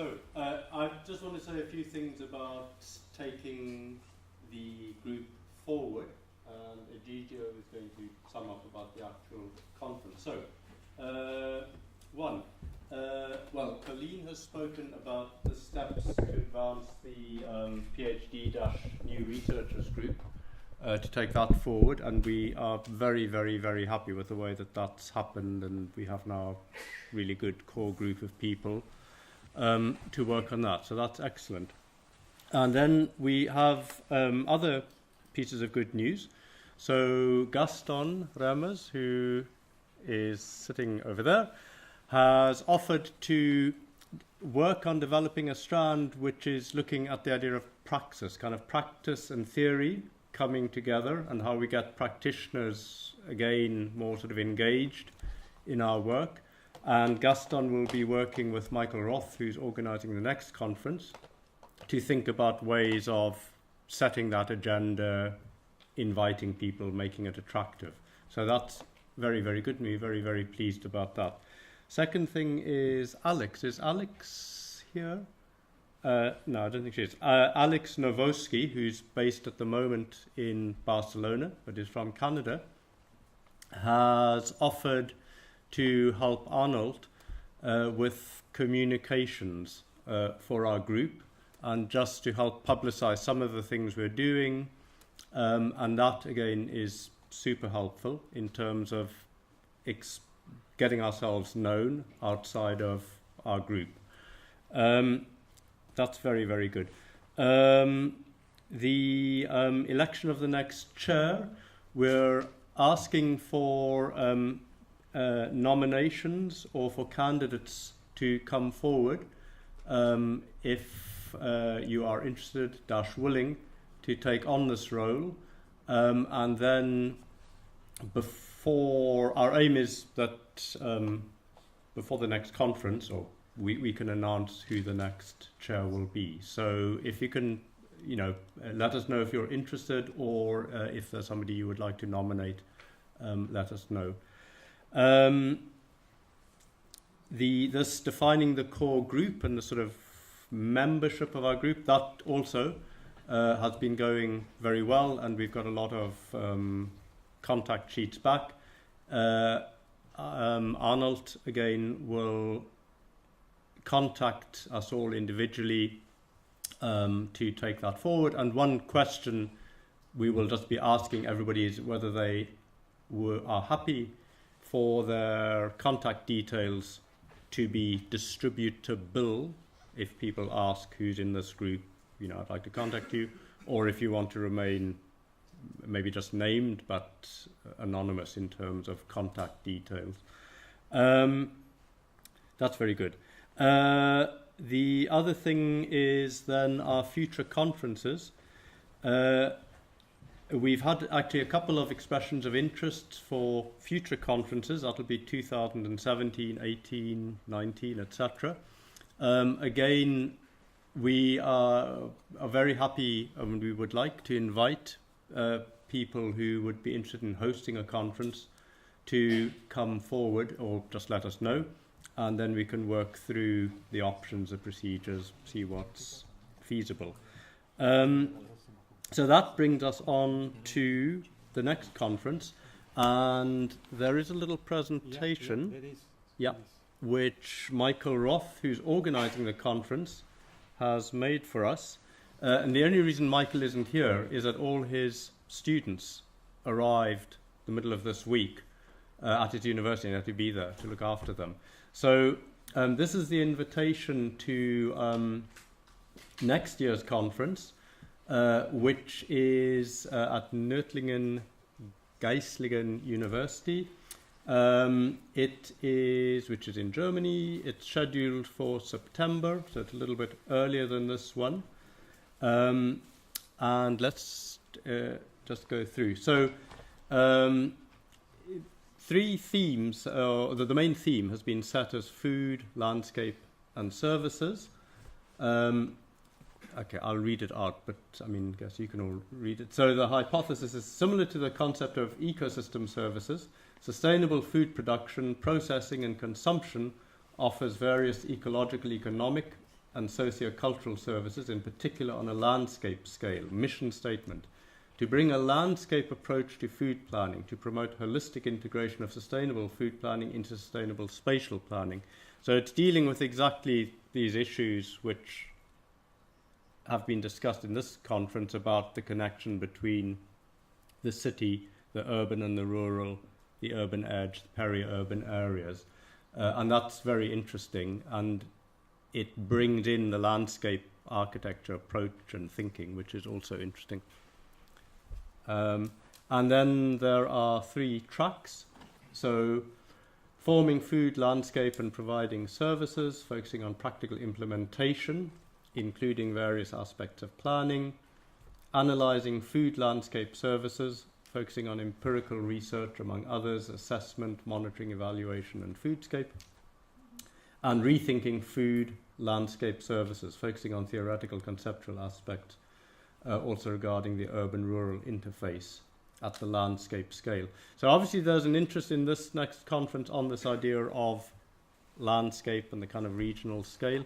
So, I just want to say a few things about taking the group forward, and Egidio is going to sum up about the actual conference. So, well, Colleen has spoken about the steps to advance the PhD-new researchers group, to take that forward, and we are very, very, very happy with the way that that's happened, and we have now a really good core group of people to work on that, so that's excellent. And then we have other pieces of good news. So Gaston Remers, who is sitting over there, has offered to work on developing a strand which is looking at the idea of praxis, kind of practice and theory coming together, and how we get practitioners again more sort of engaged in our work. And Gaston will be working with Michael Roth, who's organising the next conference, to think about ways of setting that agenda, inviting people, making it attractive. So that's very, very good. We're very, very pleased about that. Second thing is Alex. Is Alex here? No, I don't think she is. Alex Novoski, who's based at the moment in Barcelona, but is from Canada, has offered to help Arnold with communications for our group, and just to help publicize some of the things we're doing. And that, again, is super helpful in terms of getting ourselves known outside of our group. That's very, very good. The election of the next chair, we're asking for nominations or for candidates to come forward if you are interested, willing to take on this role. And then our aim is that before the next conference, or we can announce who the next chair will be. So if you can, let us know if you're interested, or if there's somebody you would like to nominate, let us know. This defining the core group and the sort of membership of our group, that also has been going very well, and we've got a lot of contact sheets back. Arnold, again, will contact us all individually to take that forward. And one question we will just be asking everybody is whether they are happy for their contact details to be distributable. If people ask who's in this group, I'd like to contact you, or if you want to remain maybe just named but anonymous in terms of contact details. That's very good. The other thing is then our future conferences. We've had actually a couple of expressions of interest for future conferences. That'll be 2017, 18, 19, etc. Again, we are very happy, and we would like to invite people who would be interested in hosting a conference to come forward, or just let us know, and then we can work through the options, the procedures, see what's feasible. So that brings us on to the next conference, and there is a little presentation, which Michael Roth, who's organising the conference, has made for us. And the only reason Michael isn't here is that all his students arrived the middle of this week at his university and had to be there to look after them. So this is the invitation to next year's conference, which is at Nördlingen Geistlichen University. It is, which is in Germany. It's scheduled for September, so it's a little bit earlier than this one. And let's just go through. So, three themes. The main theme has been set as food, landscape, and services. Okay, I'll read it out, but I guess you can all read it. So the hypothesis is similar to the concept of ecosystem services. Sustainable food production, processing, and consumption offers various ecological, economic, and socio-cultural services, in particular on a landscape scale. Mission statement: to bring a landscape approach to food planning, to promote holistic integration of sustainable food planning into sustainable spatial planning. So it's dealing with exactly these issues which have been discussed in this conference about the connection between the city, the urban and the rural, the urban edge, the peri-urban areas. And that's very interesting, and it brings in the landscape architecture approach and thinking, which is also interesting. And then there are 3 tracks. So forming food landscape and providing services, focusing on practical implementation, including various aspects of planning. Analysing food landscape services, focusing on empirical research, among others, assessment, monitoring, evaluation, and foodscape. And rethinking food landscape services, focusing on theoretical conceptual aspects, also regarding the urban-rural interface at the landscape scale. So obviously there's an interest in this next conference on this idea of landscape and the kind of regional scale.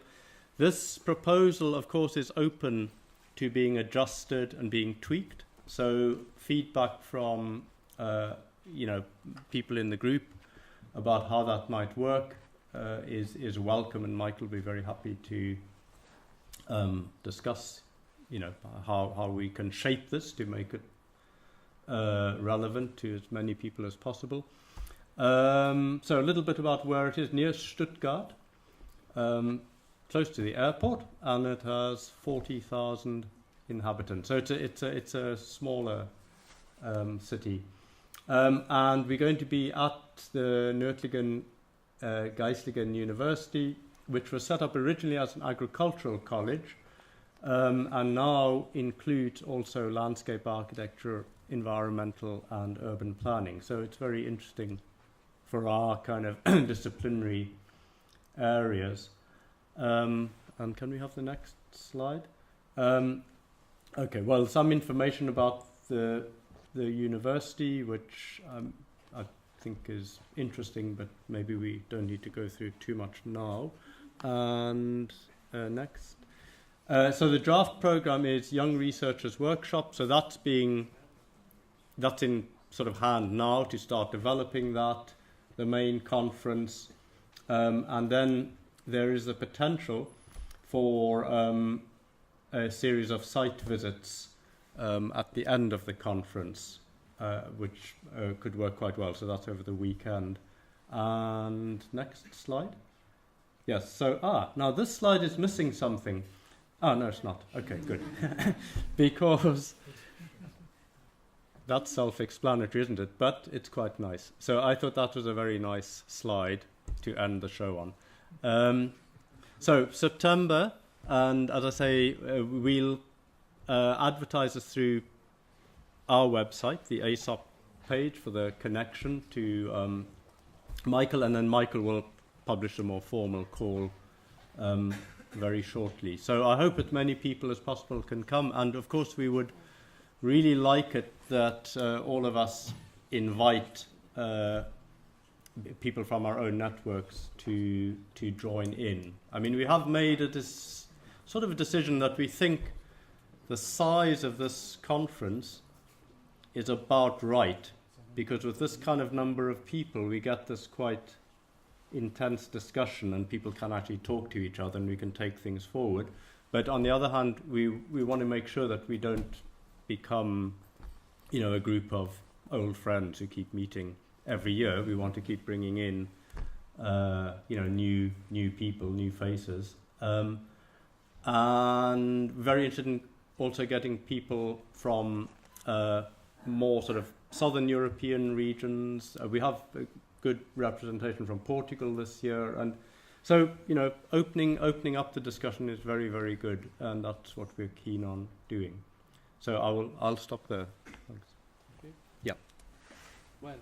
This proposal, of course, is open to being adjusted and being tweaked. So feedback from people in the group about how that might work is welcome, and Mike will be very happy to discuss how we can shape this to make it relevant to as many people as possible. So a little bit about where it is: near Stuttgart, close to the airport, and it has 40,000 inhabitants. So it's a smaller city, and we're going to be at the Nördlingen Geistlichen University, which was set up originally as an agricultural college, and now includes also landscape architecture, environmental and urban planning. So it's very interesting for our kind of disciplinary areas. And can we have the next slide? Okay, well, some information about the university, which I think is interesting, but maybe we don't need to go through too much now. And next. So the draft program is Young Researchers Workshop. So that's in sort of hand now to start developing that, the main conference. And then there is the potential for a series of site visits at the end of the conference, which could work quite well. So that's over the weekend. And next slide. Yes, so, now this slide is missing something. No, it's not. Okay, good. Because that's self-explanatory, isn't it? But it's quite nice. So I thought that was a very nice slide to end the show on. So September, and as I say, we'll advertise this through our website, the Aesop page, for the connection to Michael, and then Michael will publish a more formal call very shortly. So I hope as many people as possible can come, and of course we would really like it that all of us invite people from our own networks to join in. I mean, we have made this sort of a decision that we think the size of this conference is about right, because with this kind of number of people we get this quite intense discussion and people can actually talk to each other and we can take things forward. But on the other hand, we want to make sure that we don't become a group of old friends who keep meeting every year. We want to keep bringing in new people, new faces, and very interested in also getting people from more sort of southern European regions. We have a good representation from Portugal this year, and so opening up the discussion is very, very good, and that's what we're keen on doing. So I'll stop there. Thanks. Okay. Yeah. Well.